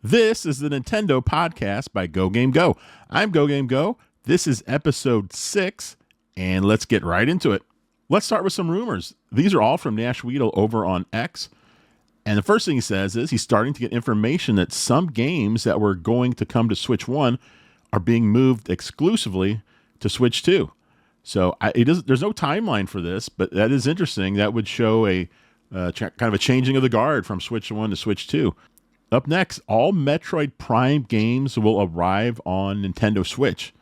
This is the Nintendo podcast by gogamego. I'm gogamego. This is episode 6, and let's get right into it. Let's start with some rumors. These are all from Nash Weedle over on X. And the first thing he says is he's starting to get information that some games that were going to come to Switch 1 are being moved exclusively to Switch 2. So there's no timeline for this, but that is interesting. That would show a kind of a changing of the guard from Switch 1 to Switch 2. Up next, all Metroid Prime games will arrive on Nintendo Switch.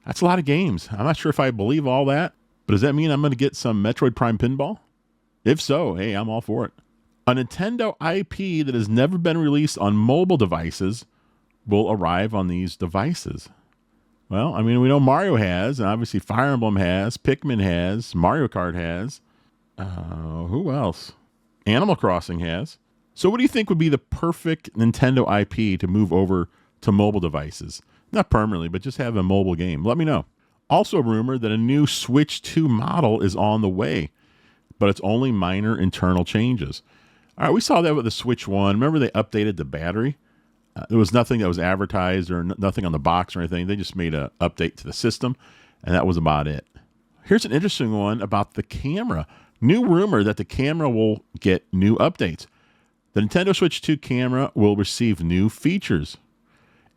That's a lot of games. I'm not sure if I believe all that, but does that mean I'm going to get some Metroid Prime pinball? If so, hey, I'm all for it. A Nintendo IP that has never been released on mobile devices will arrive on these devices. Well, I mean, we know Mario has, and obviously Fire Emblem has, Pikmin has, Mario Kart has. Who else? Animal Crossing has. So what do you think would be the perfect Nintendo IP to move over to mobile devices? Not permanently, but just have a mobile game. Let me know. Also a rumor that a new Switch 2 model is on the way, but it's only minor internal changes. All right, we saw that with the Switch 1. Remember they updated the battery? There was nothing that was advertised or nothing on the box or anything. They just made an update to the system, and that was about it. Here's an interesting one about the camera. New rumor that the camera will get new updates. The Nintendo Switch 2 camera will receive new features.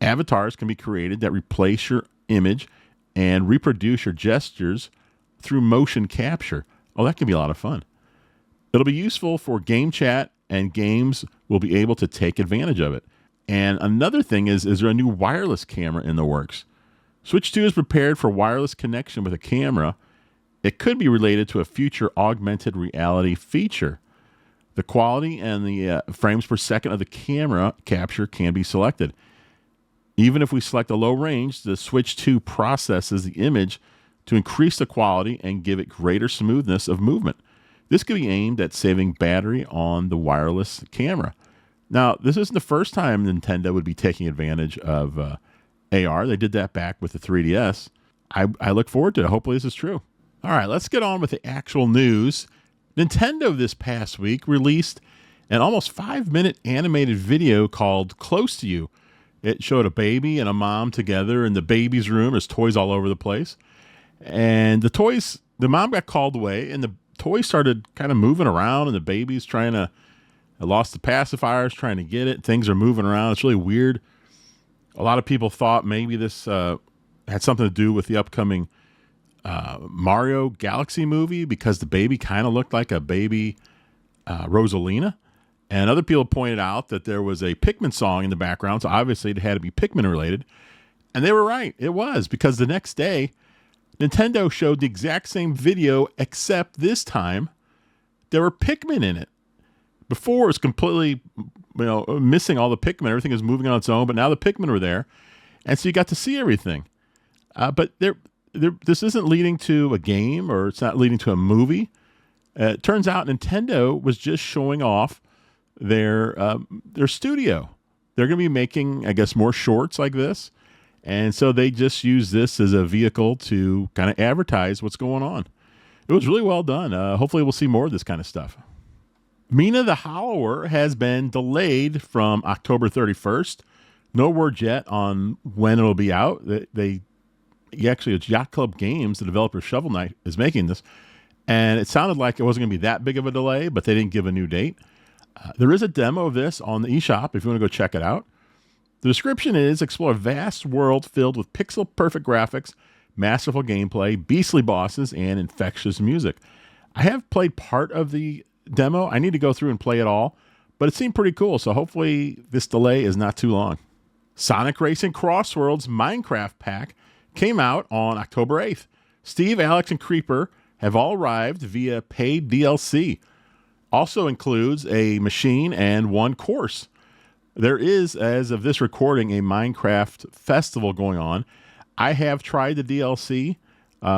Avatars can be created that replace your image and reproduce your gestures through motion capture. Oh, that can be a lot of fun. It'll be useful for game chat, and games will be able to take advantage of it. And another thing is there a new wireless camera in the works? Switch 2 is prepared for wireless connection with a camera. It could be related to a future augmented reality feature. The quality and the frames per second of the camera capture can be selected. Even if we select a low range, the Switch 2 processes the image to increase the quality and give it greater smoothness of movement. This could be aimed at saving battery on the wireless camera. Now, this isn't the first time Nintendo would be taking advantage of AR. They did that back with the 3DS. I look forward to it. Hopefully this is true. All right, let's get on with the actual news. Nintendo this past week released an almost 5-minute animated video called Close to You. It showed a baby and a mom together in the baby's room. There's toys all over the place. And the mom got called away, and the toys started kind of moving around, and the baby's lost the pacifiers, trying to get it. Things are moving around. It's really weird. A lot of people thought maybe this had something to do with the upcoming Mario Galaxy movie because the baby kind of looked like a baby Rosalina. And other people pointed out that there was a Pikmin song in the background, so obviously it had to be Pikmin related. And they were right. It was, because the next day, Nintendo showed the exact same video, except this time there were Pikmin in it. Before it was completely missing all the Pikmin. Everything was moving on its own, but now the Pikmin were there. And so you got to see everything. But this isn't leading to a game, or it's not leading to a movie. It turns out Nintendo was just showing off their studio. They're going to be making, I guess, more shorts like this. And so they just use this as a vehicle to kind of advertise what's going on. It was really well done. Hopefully we'll see more of this kind of stuff. Mina the Hollower has been delayed from October 31st. No word yet on when it'll be out. Actually, it's Yacht Club Games, the developer of Shovel Knight, is making this. And it sounded like it wasn't going to be that big of a delay, but they didn't give a new date. There is a demo of this on the eShop if you want to go check it out. The description is: explore a vast world filled with pixel-perfect graphics, masterful gameplay, beastly bosses, and infectious music. I have played part of the demo. I need to go through and play it all, but it seemed pretty cool, so hopefully this delay is not too long. Sonic Racing Crossworld's Minecraft pack came out on October 8th. Steve, Alex, and Creeper have all arrived via paid DLC. Also includes a machine and one course. There is, as of this recording, a Minecraft festival going on. I have tried the DLC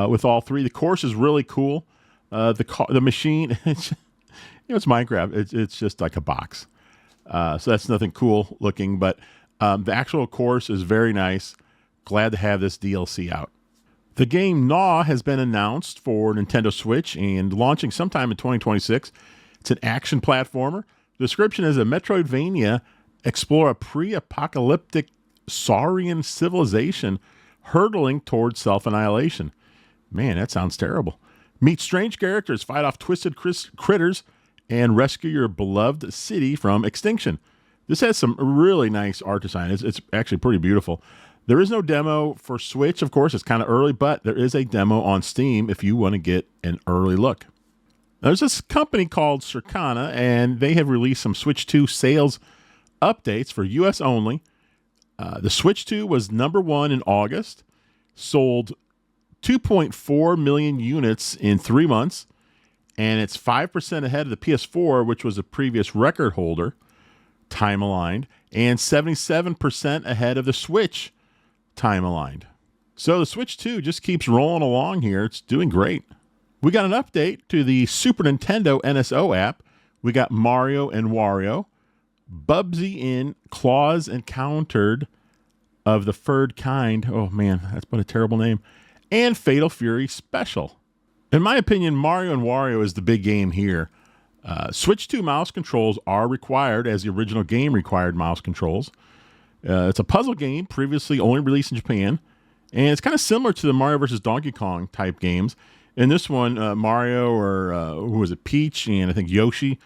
with all three. The course is really cool. The machine, it's Minecraft. It's just like a box. So that's nothing cool looking, but the actual course is very nice. Glad to have this DLC out. The game Gnaw has been announced for Nintendo Switch and launching sometime in 2026. It's an action platformer. The description is a Metroidvania Explore a pre-apocalyptic saurian civilization hurtling towards self-annihilation. Man, that sounds terrible. Meet strange characters, fight off twisted critters, and rescue your beloved city from extinction. This has some really nice art design. It's actually pretty beautiful. There is no demo for Switch, of course. It's kind of early, but there is a demo on Steam if you want to get an early look. There's this company called Circana, and they have released some Switch 2 sales updates for US only. The Switch 2 was number one in August, sold 2.4 million units in 3 months, and it's 5% ahead of the PS4, which was a previous record holder, time aligned, and 77% ahead of the Switch, time aligned. So the Switch 2 just keeps rolling along here. It's doing great. We got an update to the Super Nintendo NSO app. We got Mario and Wario, Bubsy in Claws Encountered of the Third Kind. Oh man, that's what a terrible name. And Fatal Fury Special. In my opinion, Mario and Wario is the big game here. Switch 2 mouse controls are required, as the original game required mouse controls. It's a puzzle game, previously only released in Japan, and it's kind of similar to the Mario vs. Donkey Kong type games. In this one, Mario or who was it, Peach and I think Yoshi,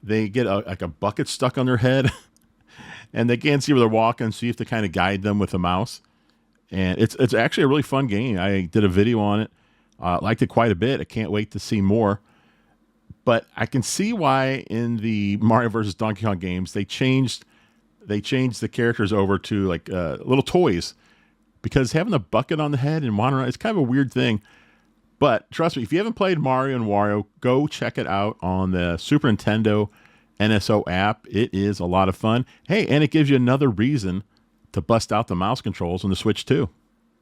they get a bucket stuck on their head, and they can't see where they're walking, so you have to kind of guide them with a mouse. And it's actually a really fun game. I did a video on it. Liked it quite a bit. I can't wait to see more. But I can see why in the Mario vs. Donkey Kong games they changed the characters over to like little toys, because having a bucket on the head and wandering around, it's kind of a weird thing. But trust me, if you haven't played Mario and Wario, go check it out on the Super Nintendo NSO app. It is a lot of fun. Hey, and it gives you another reason to bust out the mouse controls on the Switch 2.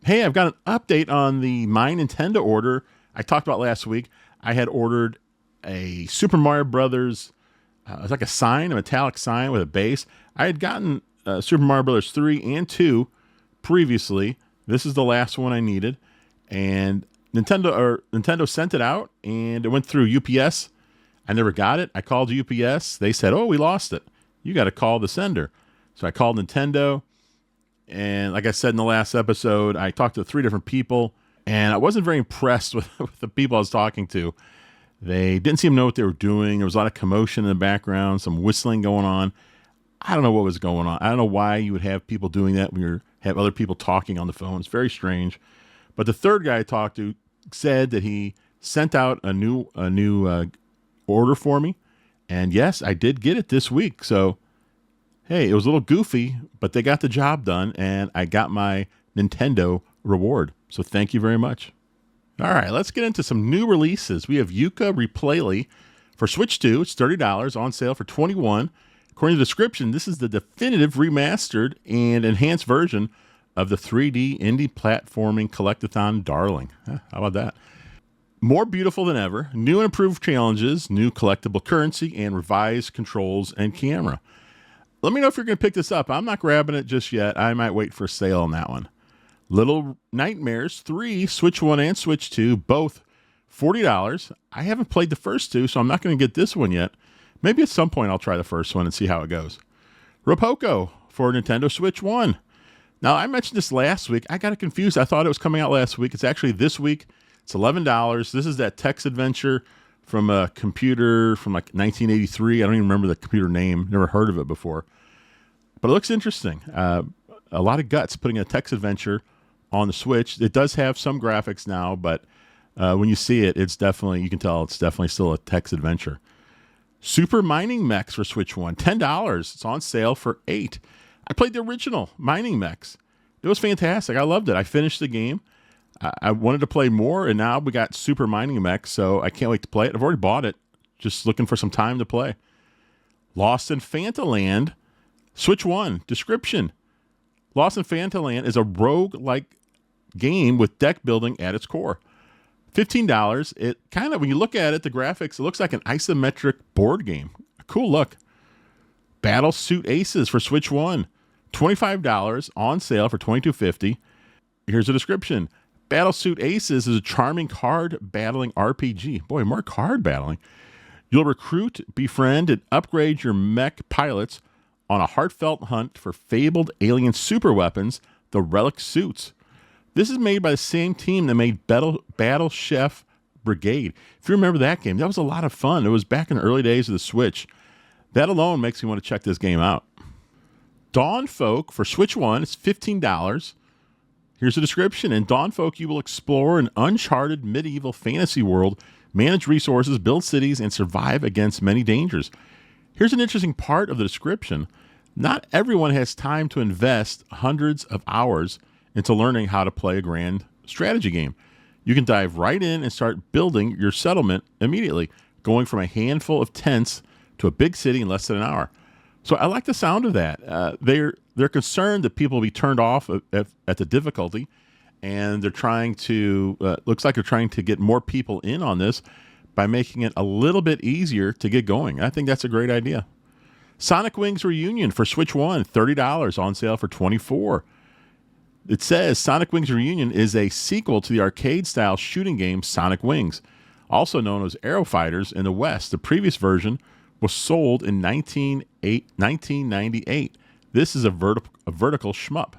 Hey, I've got an update on the My Nintendo order I talked about last week. I had ordered a Super Mario Brothers, it's like a sign, a metallic sign with a base. I had gotten Super Mario Brothers 3 and 2 previously. This is the last one I needed. And Nintendo sent it out, and it went through UPS. I never got it. I called UPS. They said, "Oh, we lost it. You got to call the sender." So I called Nintendo, and like I said in the last episode, I talked to 3 different people, and I wasn't very impressed with the people I was talking to. They didn't seem to know what they were doing. There was a lot of commotion in the background, some whistling going on. I don't know what was going on. I don't know why you would have people doing that when you have other people talking on the phone. It's very strange. But the third guy I talked to said that he sent out a new order for me. And yes, I did get it this week. So, hey, it was a little goofy, but they got the job done, and I got my Nintendo reward. So thank you very much. All right, let's get into some new releases. We have Yooka Replay for Switch 2. It's $30 on sale for $21. According to the description, this is the definitive remastered and enhanced version of the 3D indie platforming collectathon darling. How about that? More beautiful than ever, new and improved challenges, new collectible currency, and revised controls and camera. Let me know if you're going to pick this up. I'm not grabbing it just yet. I might wait for a sale on that one. Little Nightmares 3, Switch 1 and Switch 2, both $40. I haven't played the first two, so I'm not going to get this one yet. Maybe at some point I'll try the first one and see how it goes. Ropoco for Nintendo Switch 1. Now, I mentioned this last week. I got it confused. I thought it was coming out last week. It's actually this week. It's $11. This is that text adventure from a computer from like 1983. I don't even remember the computer name. Never heard of it before. But it looks interesting. A lot of guts putting a text adventure on the Switch. It does have some graphics now, but when you see it, it's definitely, you can tell it's definitely still a text adventure. Super Mining Mechs for Switch 1, $10. It's on sale for $8. I played the original Mining Mechs. It was fantastic. I loved it. I finished the game. I wanted to play more, and now we got Super Mining Mechs, so I can't wait to play it. I've already bought it. Just looking for some time to play. Lost in Fantaland, Switch 1. Description. Lost in Fantaland is a rogue-like game with deck building at its core. $15. It kind of, when you look at it, the graphics, it looks like an isometric board game. A cool look. Battle Suit Aces for Switch 1. $25 on sale for $22.50. Here's a description. Battle Suit Aces is a charming card battling RPG. Boy, more card battling. You'll recruit, befriend, and upgrade your mech pilots on a heartfelt hunt for fabled alien superweapons, the Relic Suits. This is made by the same team that made Battle Chef Brigade. If you remember that game, that was a lot of fun. It was back in the early days of the Switch. That alone makes me want to check this game out. Dawn Folk for Switch 1 is $15. Here's the description. In Dawn Folk, you will explore an uncharted medieval fantasy world, manage resources, build cities, and survive against many dangers. Here's an interesting part of the description. Not everyone has time to invest hundreds of hours into learning how to play a grand strategy game. You can dive right in and start building your settlement immediately, going from a handful of tents to a big city in less than an hour. So I like the sound of that. They're concerned that people will be turned off at the difficulty, and they're trying to looks like they're trying to get more people in on this by making it a little bit easier to get going. I think that's a great idea. Sonic Wings Reunion for Switch 1, $30, on sale for $24. It says Sonic Wings Reunion is a sequel to the arcade-style shooting game Sonic Wings, also known as Aero Fighters in the West. The previous version was sold in 1998. This is a vertical shmup.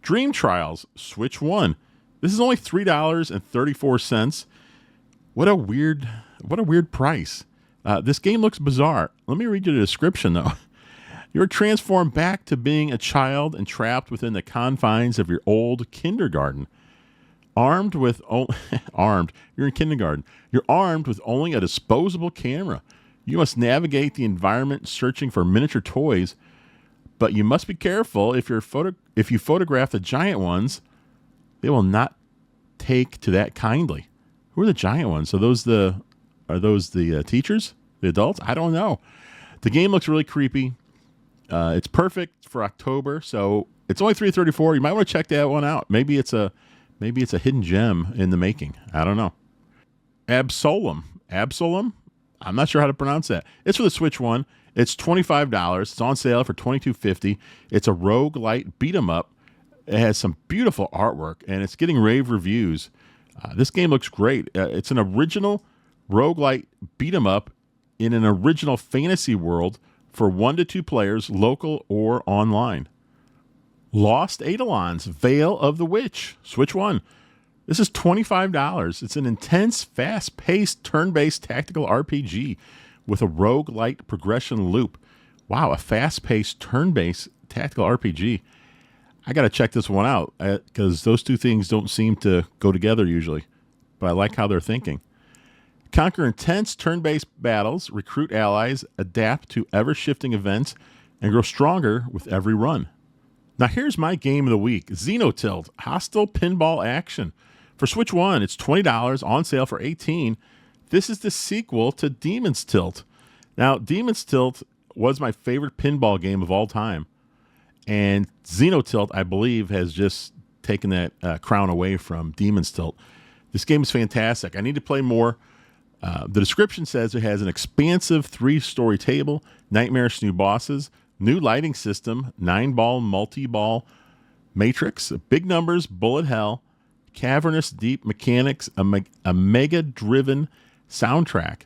Dream Trials, Switch 1. This is only $3.34. What a weird price. This game looks bizarre. Let me read you the description, though. You're transformed back to being a child and trapped within the confines of your old kindergarten. You're in kindergarten. You're armed with only a disposable camera. You must navigate the environment searching for miniature toys, but you must be careful. If you photograph the giant ones, they will not take to that kindly. Who are the giant ones? Are those the teachers? The adults? I don't know. The game looks really creepy. It's perfect for October, so it's only $3.34. You might want to check that one out. Maybe it's a hidden gem in the making. I don't know. Absolem. I'm not sure how to pronounce that. It's for the Switch 1. It's $25. It's on sale for $22.50. It's a roguelite beat 'em up. It has some beautiful artwork, and it's getting rave reviews. This game looks great. It's an original roguelite beat 'em up in an original fantasy world for 1 to 2 players, local or online. Lost Eidolons, Veil of the Witch, Switch 1. This is $25. It's an intense, fast-paced, turn-based tactical RPG with a roguelite progression loop. Wow, a fast-paced, turn-based tactical RPG. I got to check this one out because those two things don't seem to go together usually, but I like how they're thinking. Conquer intense turn-based battles, recruit allies, adapt to ever-shifting events, and grow stronger with every run. Now here's my game of the week, Xenotilt, Hostile Pinball Action. For Switch 1, it's $20, on sale for $18. This is the sequel to Demon's Tilt. Now, Demon's Tilt was my favorite pinball game of all time, and Xenotilt, I believe, has just taken that crown away from Demon's Tilt. This game is fantastic. I need to play more. The description says it has an expansive 3-story table, nightmarish new bosses, new lighting system, 9-ball multi-ball matrix, big numbers, bullet hell, cavernous deep mechanics, a mega-driven soundtrack.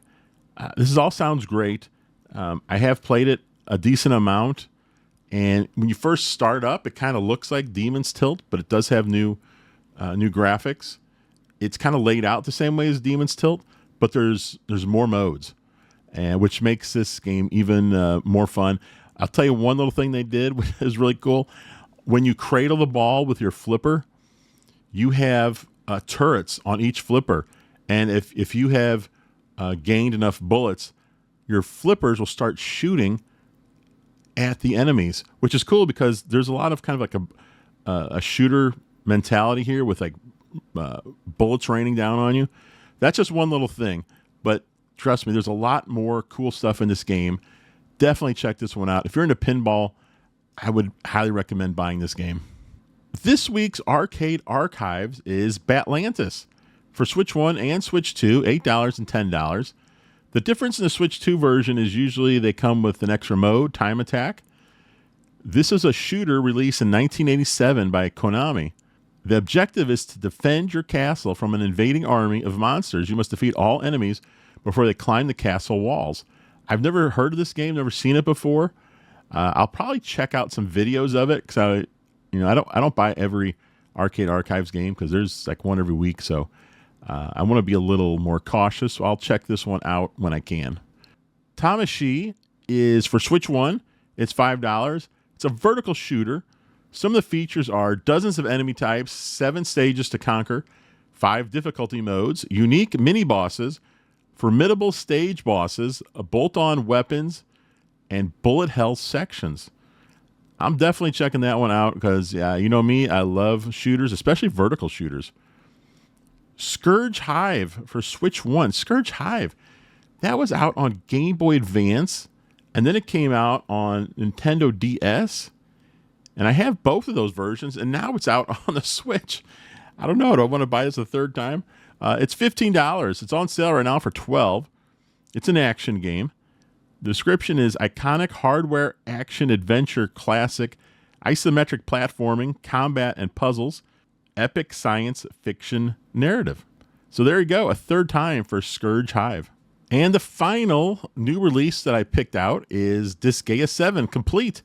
This all sounds great. I have played it a decent amount, and when you first start up, it kind of looks like Demon's Tilt, but it does have new graphics. It's kind of laid out the same way as Demon's Tilt, but there's more modes, and which makes this game even more fun. I'll tell you one little thing they did, which is really cool. When you cradle the ball with your flipper, you have turrets on each flipper, and if you have gained enough bullets, your flippers will start shooting at the enemies, which is cool because there's a lot of kind of like a shooter mentality here with like bullets raining down on you. That's just one little thing, but trust me, there's a lot more cool stuff in this game. Definitely check this one out. If you're into pinball, I would highly recommend buying this game. This week's Arcade Archives is Batlantis. For Switch 1 and Switch 2, $8 and $10. The difference in the Switch 2 version is usually they come with an extra mode, Time Attack. This is a shooter released in 1987 by Konami. The objective is to defend your castle from an invading army of monsters. You must defeat all enemies before they climb the castle walls. I've never heard of this game, never seen it before. I'll probably check out some videos of it because I don't buy every Arcade Archives game because there's like one every week. So I want to be a little more cautious. So I'll check this one out when I can. Tamashi is for Switch 1. It's $5. It's a vertical shooter. Some of the features are dozens of enemy types, 7 stages to conquer, 5 difficulty modes, unique mini bosses, formidable stage bosses, bolt-on weapons, and bullet hell sections. I'm definitely checking that one out because, you know me, I love shooters, especially vertical shooters. Scourge Hive for Switch 1. Scourge Hive, that was out on Game Boy Advance, and then it came out on Nintendo DS. And I have both of those versions, and now it's out on the Switch. I don't know. Do I want to buy this a third time? It's $15. It's on sale right now for $12. It's an action game. The description is iconic hardware action adventure classic, isometric platforming, combat, and puzzles, epic science fiction narrative. So there you go, a third time for Scourge Hive. And the final new release that I picked out is Disgaea 7 Complete.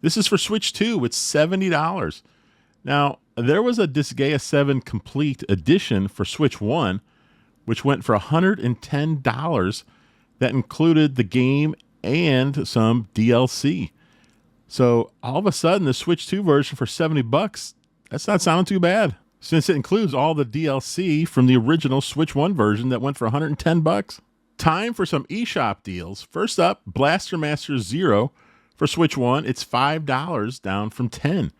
This is for Switch 2. It's $70. Now, there was a Disgaea 7 Complete edition for Switch 1, which went for $110. That included the game and some DLC. So all of a sudden, the Switch 2 version for $70, that's not sounding too bad, since it includes all the DLC from the original Switch 1 version that went for $110. Time for some eShop deals. First up, Blaster Master Zero for Switch 1. It's $5, down from $10.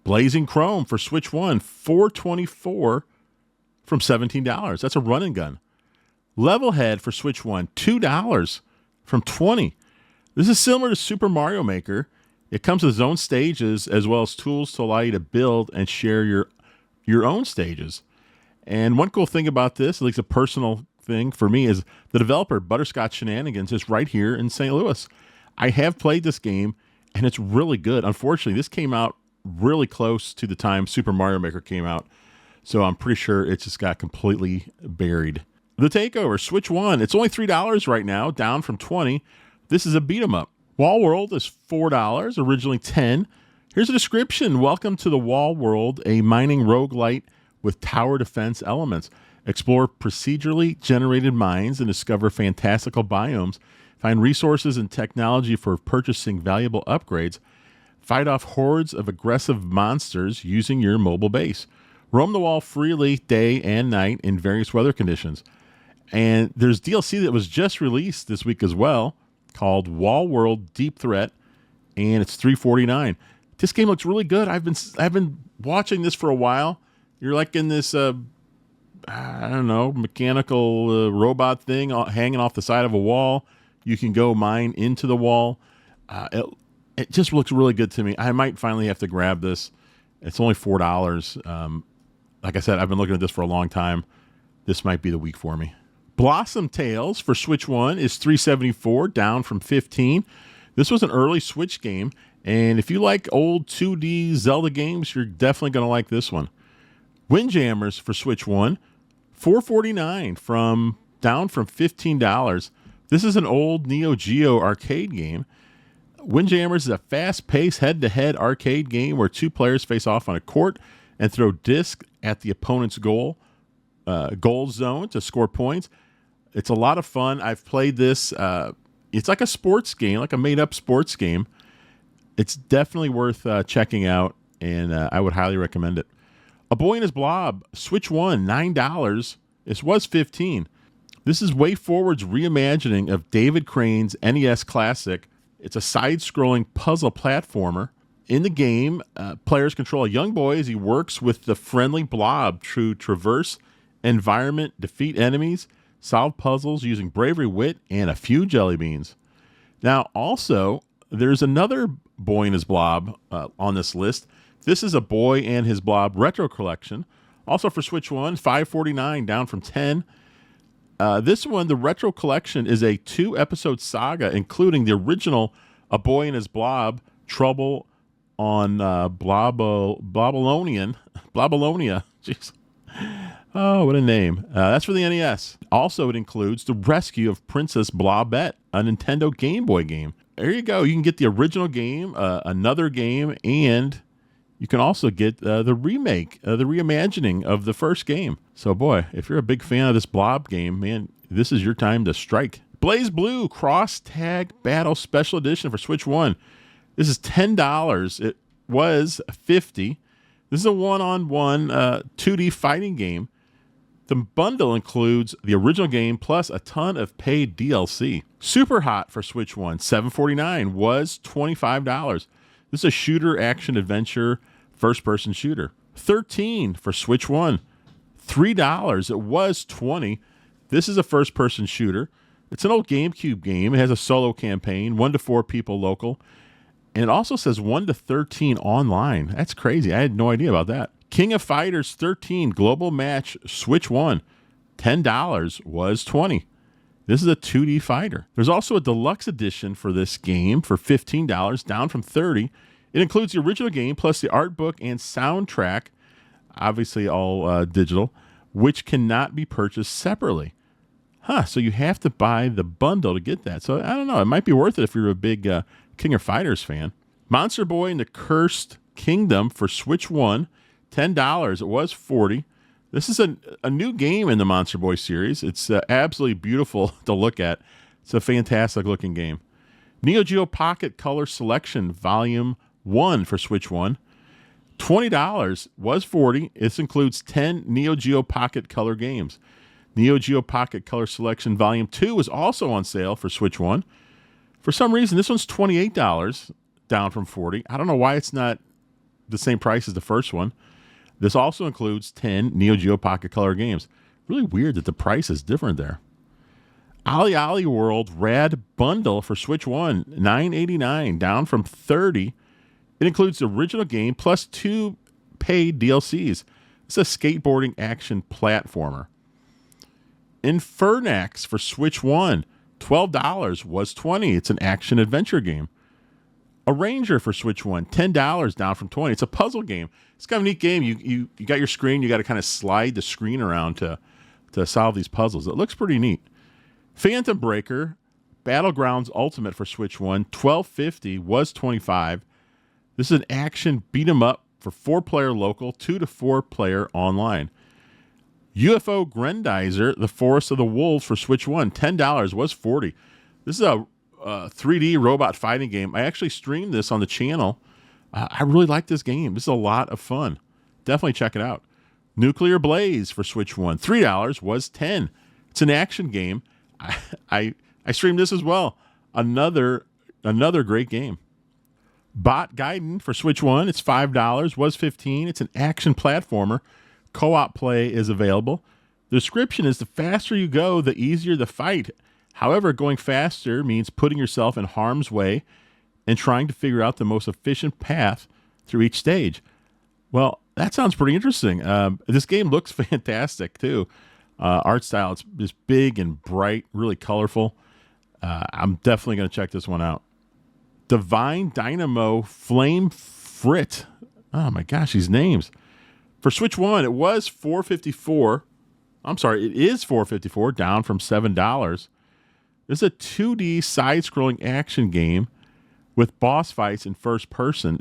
Blazing Chrome for Switch 1, $4.24 from $17. That's a run and gun. Levelhead for Switch 1, $2 from $20. This is similar to Super Mario Maker. It comes with its own stages as well as tools to allow you to build and share your own stages. And one cool thing about this, at least a personal thing for me, is the developer Butterscotch Shenanigans is right here in St. Louis. I have played this game, and it's really good. Unfortunately, this came out really close to the time Super Mario Maker came out, so I'm pretty sure it just got completely buried. The Takeover, Switch 1. It's only $3 right now, down from $20. This is a beat 'em up. Wall World is $4, originally $10. Here's a description. Welcome to the Wall World, a mining roguelite with tower defense elements. Explore procedurally generated mines and discover fantastical biomes. Find resources and technology for purchasing valuable upgrades. Fight off hordes of aggressive monsters using your mobile base. Roam the wall freely day and night in various weather conditions. And there's DLC that was just released this week as well, called Wall World Deep Threat, and it's $3.49. This game looks really good. I've been watching this for a while. You're like in this I don't know, mechanical robot thing hanging off the side of a wall. You can go mine into the wall. It just looks really good to me. I might finally have to grab this. It's only $4. Like I said, I've been looking at this for a long time. This might be the week for me. Blossom Tales for Switch 1 is $3.74, down from $15. This was an early Switch game, and if you like old 2D Zelda games, you're definitely going to like this one. Windjammers for Switch 1, $4.49, down from $15. This is an old Neo Geo arcade game. Windjammers is a fast-paced head-to-head arcade game where two players face off on a court and throw discs at the opponent's goal zone to score points. It's a lot of fun. I've played this. It's like a sports game, like a made-up sports game. It's definitely worth checking out, and I would highly recommend it. A Boy and His Blob, Switch 1, $9. This was $15. This is WayForward's reimagining of David Crane's NES classic. It's a side-scrolling puzzle platformer. In the game, players control a young boy as he works with the friendly blob to traverse environment, defeat enemies, solve puzzles using bravery, wit, and a few jelly beans. Now, also, there's another Boy and His Blob on this list. This is a Boy and His Blob retro collection. Also for Switch 1, $5.49, down from $10. This one, the retro collection, is a 2-episode saga, including the original A Boy and His Blob, Trouble on Blobolonia. Jeez. Oh, what a name. That's for the NES. Also, it includes The Rescue of Princess Blobette, a Nintendo Game Boy game. There you go. You can get the original game, another game, and you can also get the remake, the reimagining of the first game. So, boy, if you're a big fan of this Blob game, man, this is your time to strike. Blaze Blue Cross Tag Battle Special Edition for Switch 1. This is $10. It was $50. This is a one-on-one 2D fighting game. The bundle includes the original game plus a ton of paid DLC. Super Hot for Switch 1, $7.49, was $25. This is a shooter, action, adventure, first-person shooter. 13 for Switch 1, $3. It was $20. This is a first-person shooter. It's an old GameCube game. It has a solo campaign, 1 to 4 people local. And it also says 1 to 13 online. That's crazy. I had no idea about that. King of Fighters 13 Global Match Switch 1, $10, was $20. This is a 2D fighter. There's also a deluxe edition for this game for $15, down from $30. It includes the original game plus the art book and soundtrack, obviously all digital, which cannot be purchased separately. So you have to buy the bundle to get that. So I don't know. It might be worth it if you're a big King of Fighters fan. Monster Boy and the Cursed Kingdom for Switch 1, $10. It was $40. This is a new game in the Monster Boy series. It's absolutely beautiful to look at. It's a fantastic looking game. Neo Geo Pocket Color Selection Volume 1 for Switch 1, $20, was $40. This includes 10 Neo Geo Pocket Color games. Neo Geo Pocket Color Selection Volume 2 is also on sale for Switch 1. For some reason, this one's $28, down from $40. I don't know why it's not the same price as the first one. This also includes 10 Neo Geo Pocket Color games. Really weird that the price is different there. Ollie Ollie World Rad Bundle for Switch 1, $9.89, down from $30. It includes the original game plus 2 paid DLCs. It's a skateboarding action platformer. Infernax for Switch 1, $12, was $20. It's an action adventure game. A Ranger for Switch 1, $10, down from $20. It's a puzzle game. It's kind of a neat game. You got your screen. You got to kind of slide the screen around to solve these puzzles. It looks pretty neat. Phantom Breaker Battlegrounds Ultimate for Switch 1, $12.50, was $25. This is an action beat 'em up for 4-player local, 2 to 4-player online. UFO Grendizer, The Forest of the Wolves for Switch 1, $10, was $40. This is a 3D robot fighting game. I actually streamed this on the channel. I really like this game. This is a lot of fun. Definitely check it out. Nuclear Blaze for Switch 1, $3, was $10. It's an action game. I streamed this as well. Another great game. Bot Gaiden for Switch 1, it's $5, was $15. It's an action platformer. Co-op play is available. The description is the faster you go, the easier the fight. However, going faster means putting yourself in harm's way and trying to figure out the most efficient path through each stage. Well, that sounds pretty interesting. This game looks fantastic, too. Art style, it's just big and bright, really colorful. I'm definitely going to check this one out. Divine Dynamo Flame Frit. Oh, my gosh, these names. For Switch 1, it was $4.54. I'm sorry, it is $4.54, down from $7. This is a 2D side-scrolling action game with boss fights in first person.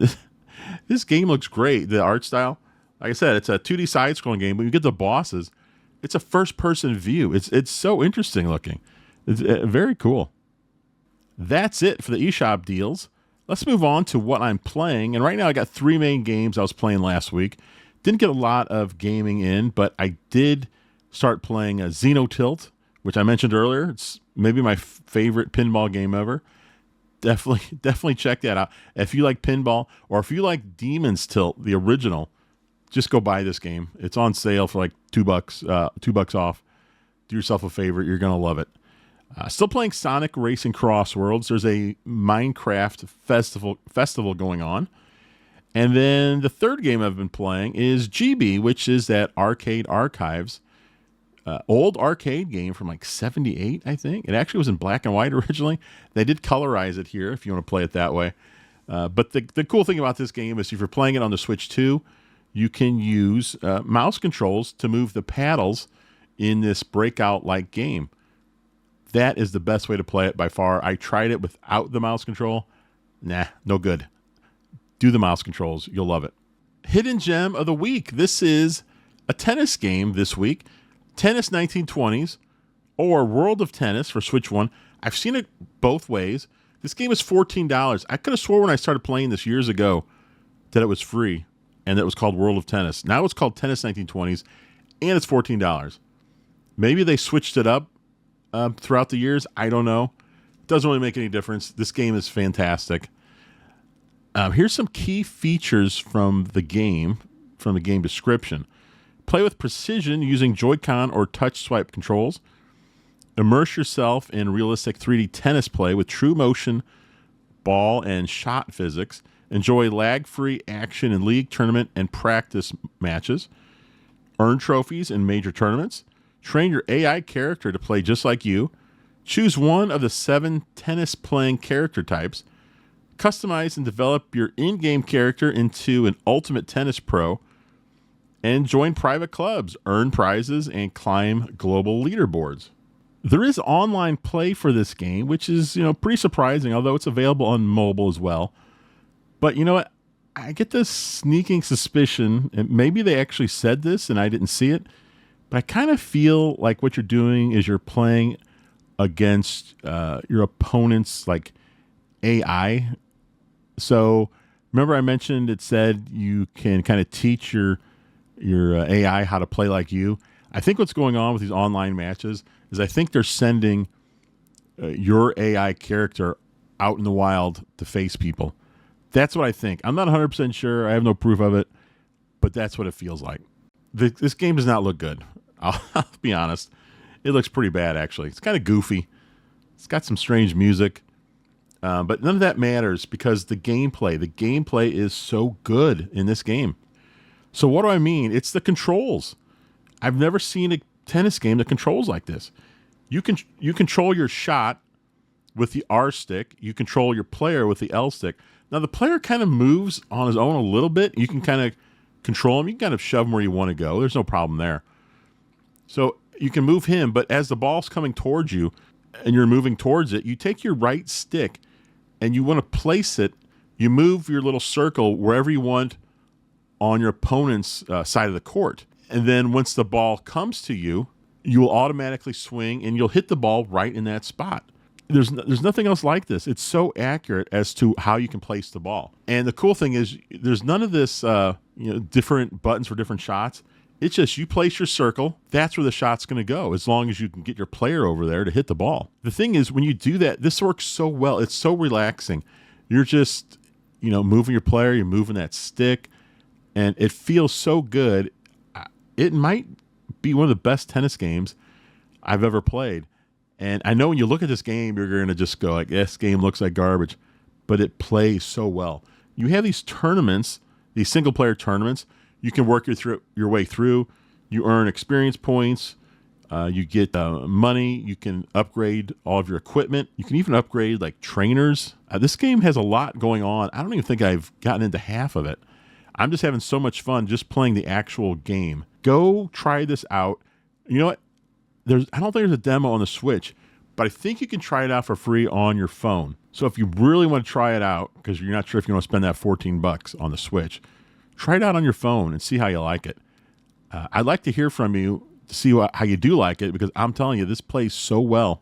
This game looks great. The art style, like I said, it's a 2D side-scrolling game. When you get the bosses, it's a first-person view. It's so interesting looking. It's very cool. That's it for the eShop deals. Let's move on to what I'm playing. And right now I got 3 main games I was playing last week. Didn't get a lot of gaming in, but I did start playing a Xenotilt, which I mentioned earlier. It's maybe my favorite pinball game ever. Definitely check that out. If you like pinball, or if you like Demon's Tilt, the original, just go buy this game. It's on sale for like $2, $2 off. Do yourself a favor. You're going to love it. Still playing Sonic Racing Cross Worlds. There's a Minecraft festival going on. And then the third game I've been playing is GB, which is that Arcade Archives. Old arcade game from like 78, I think. It actually was in black and white originally. They did colorize it here if you want to play it that way. But the cool thing about this game is if you're playing it on the Switch 2, you can use mouse controls to move the paddles in this breakout-like game. That is the best way to play it by far. I tried it without the mouse control. Nah, no good. Do the mouse controls. You'll love it. Hidden Gem of the Week. This is a tennis game this week. Tennis 1920s or World of Tennis for Switch 1. I've seen it both ways. This game is $14. I could have swore when I started playing this years ago that it was free and that it was called World of Tennis. Now it's called Tennis 1920s and it's $14. Maybe they switched it up throughout the years. I don't know. Doesn't really make any difference. This game is fantastic. Here's some key features from the game description. Play with precision using Joy-Con or touch swipe controls. Immerse yourself in realistic 3D tennis play with true motion, ball, and shot physics. Enjoy lag-free action in league, tournament, and practice matches. Earn trophies in major tournaments. Train your AI character to play just like you. Choose one of the 7 tennis-playing character types. Customize and develop your in-game character into an ultimate tennis pro. And join private clubs, earn prizes, and climb global leaderboards. There is online play for this game, which is, pretty surprising, although it's available on mobile as well. But you know what? I get this sneaking suspicion, and maybe they actually said this and I didn't see it, but I kind of feel like what you're doing is you're playing against your opponent's like AI. So remember I mentioned it said you can kind of teach your AI how to play like you. I think what's going on with these online matches is I think they're sending your AI character out in the wild to face people. That's what I think. I'm not 100% sure. I have no proof of it, but that's what it feels like. This game does not look good. I'll be honest. It looks pretty bad, actually. It's kind of goofy. It's got some strange music. But none of that matters because the gameplay is so good in this game. So what do I mean? It's the controls. I've never seen a tennis game that controls like this. You control your shot with the R stick. You control your player with the L stick. Now, the player kind of moves on his own a little bit. You can kind of control him. You can kind of shove him where you want to go. There's no problem there. So you can move him, but as the ball's coming towards you and you're moving towards it, you take your right stick and you want to place it. You move your little circle wherever you want on your opponent's side of the court. And then once the ball comes to you, you will automatically swing and you'll hit the ball right in that spot. There's nothing else like this. It's so accurate as to how you can place the ball. And the cool thing is there's none of this, different buttons for different shots. It's just you place your circle. That's where the shot's going to go as long as you can get your player over there to hit the ball. The thing is when you do that, this works so well. It's so relaxing. You're just, moving your player. You're moving that stick. And it feels so good. It might be one of the best tennis games I've ever played. And I know when you look at this game, you're going to just go like, this game looks like garbage. But it plays so well. You have these tournaments, these single-player tournaments. You can work your way through. You earn experience points. You get money. You can upgrade all of your equipment. You can even upgrade like trainers. This game has a lot going on. I don't even think I've gotten into half of it. I'm just having so much fun just playing the actual game. Go try this out. You know what? I don't think there's a demo on the Switch, but I think you can try it out for free on your phone. So if you really want to try it out, because you're not sure if you want to spend that $14 on the Switch, try it out on your phone and see how you like it. I'd like to hear from you to see how you do like it, because I'm telling you, this plays so well.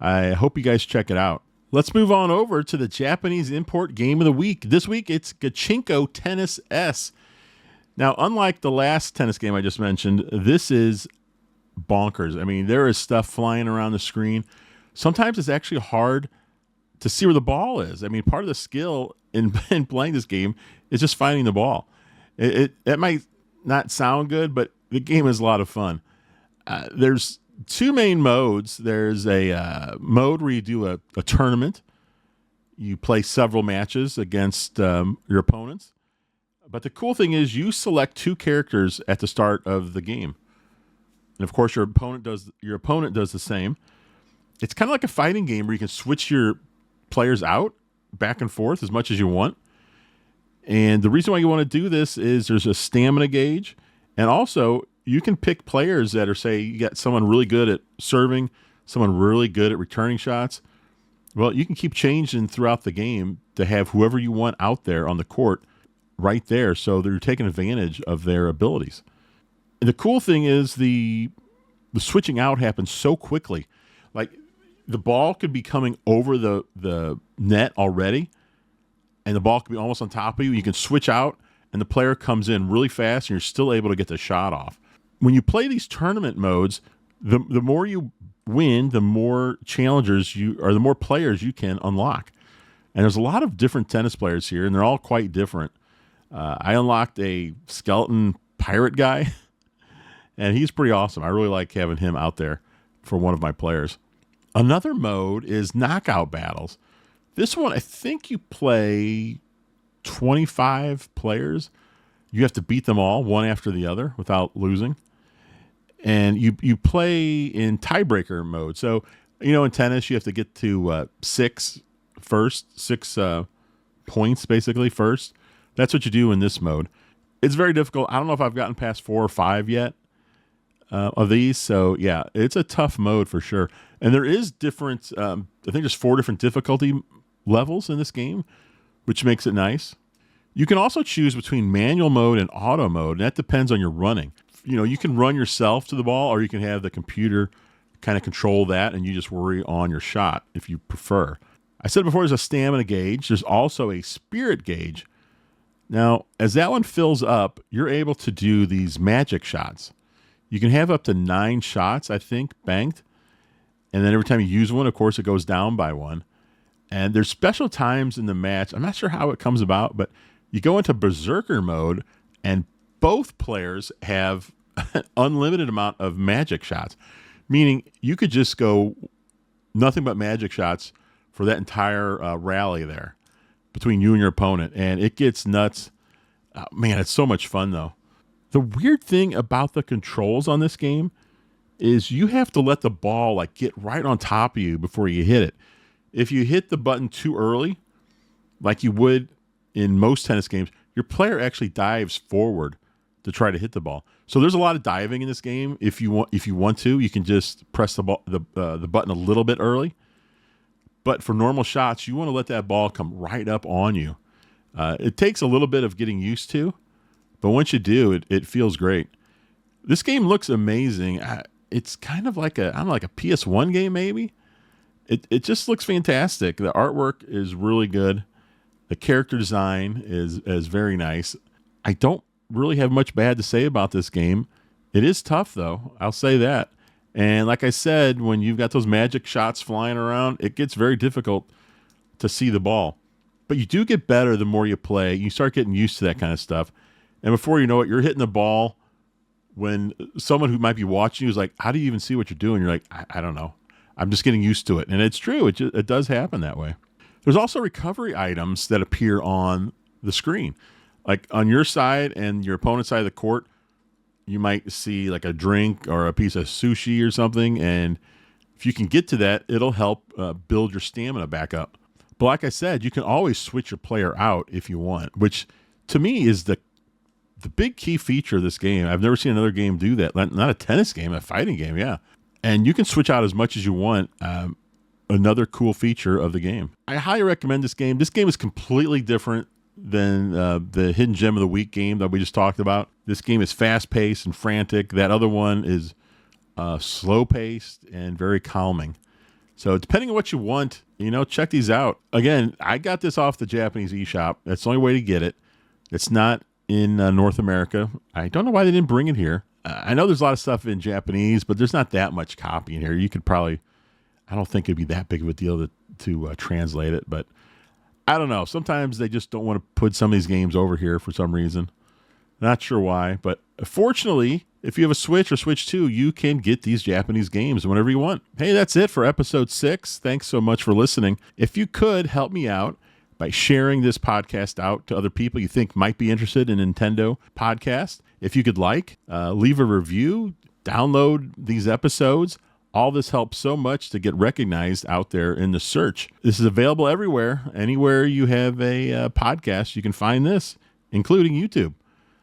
I hope you guys check it out. Let's move on over to the Japanese import game of the week. This week, it's Gachinko Tennis S. Now, unlike the last tennis game I just mentioned, this is bonkers. I mean, there is stuff flying around the screen. Sometimes it's actually hard to see where the ball is. I mean, part of the skill in playing this game is just finding the ball. It might not sound good, but the game is a lot of fun. There's two main modes. There's a mode where you do a tournament. You play several matches against your opponents. But the cool thing is you select 2 characters at the start of the game. And of course your opponent does the same. It's kind of like a fighting game where you can switch your players out back and forth as much as you want. And the reason why you want to do this is there's a stamina gauge. And also, you can pick players that are, say, you got someone really good at serving, someone really good at returning shots. Well, you can keep changing throughout the game to have whoever you want out there on the court right there. So they're taking advantage of their abilities. And the cool thing is the switching out happens so quickly. Like, the ball could be coming over the net already, and the ball could be almost on top of you. You can switch out, and the player comes in really fast, and you're still able to get the shot off. When you play these tournament modes, the more you win, the more challengers the more players you can unlock. And there's a lot of different tennis players here, and they're all quite different. I unlocked a skeleton pirate guy, and he's pretty awesome. I really like having him out there for one of my players. Another mode is knockout battles. This one, I think you play 25 players. You have to beat them all, one after the other, without losing. And you play in tiebreaker mode. So, in tennis, you have to get to six points, basically, first. That's what you do in this mode. It's very difficult. I don't know if I've gotten past 4 or 5 yet of these. So, yeah, it's a tough mode for sure. And there is different, I think there's 4 different difficulty levels in this game, which makes it nice. You can also choose between manual mode and auto mode, and that depends on your running. You can run yourself to the ball, or you can have the computer kind of control that, and you just worry on your shot if you prefer. I said before, there's a stamina gauge. There's also a spirit gauge. Now, as that one fills up, you're able to do these magic shots. You can have up to 9 shots, I think, banked. And then every time you use one, of course, it goes down by 1. And there's special times in the match. I'm not sure how it comes about, but you go into berserker mode, and both players have an unlimited amount of magic shots, meaning you could just go nothing but magic shots for that entire rally there between you and your opponent, and it gets nuts. Man, it's so much fun, though. The weird thing about the controls on this game is you have to let the ball get right on top of you before you hit it. If you hit the button too early, like you would in most tennis games, your player actually dives forward to try to hit the ball. So there's a lot of diving in this game. If you want to, you can just press the button a little bit early. But for normal shots, you want to let that ball come right up on you. It takes a little bit of getting used to, but once you do, it feels great. This game looks amazing. It's kind of like a PS1 game maybe. It just looks fantastic. The artwork is really good. The character design is very nice. I don't really have much bad to say about this game. It is tough, though. I'll say that. And like I said, when you've got those magic shots flying around, it gets very difficult to see the ball. But you do get better the more you play. You start getting used to that kind of stuff. And before you know it, you're hitting the ball when someone who might be watching you is like, how do you even see what you're doing? You're like, I don't know. I'm just getting used to it. And it's true. It does happen that way. There's also recovery items that appear on the screen. Like on your side and your opponent's side of the court, you might see like a drink or a piece of sushi or something. And if you can get to that, it'll help build your stamina back up. But like I said, you can always switch your player out if you want, which to me is the big key feature of this game. I've never seen another game do that. Not a tennis game, a fighting game, yeah. And you can switch out as much as you want. Another cool feature of the game. I highly recommend this game. This game is completely different than the Hidden Gem of the Week game that we just talked about. This game is fast-paced and frantic. That other one is slow-paced and very calming. So depending on what you want, check these out. Again, I got this off the Japanese eShop. That's the only way to get it. It's not in North America. I don't know why they didn't bring it here. I know there's a lot of stuff in Japanese, but there's not that much copy in here. You could probably, I don't think it'd be that big of a deal to translate it, but I don't know. Sometimes they just don't want to put some of these games over here for some reason. Not sure why, but fortunately, if you have a Switch or Switch 2, you can get these Japanese games whenever you want. Hey, that's it for episode 6. Thanks so much for listening. If you could help me out by sharing this podcast out to other people you think might be interested in Nintendo podcast. If you could leave a review, download these episodes All this helps so much to get recognized out there in the search. This is available everywhere. Anywhere you have a podcast, you can find this, including YouTube.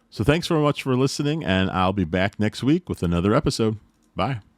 So thanks very much for listening, and I'll be back next week with another episode. Bye.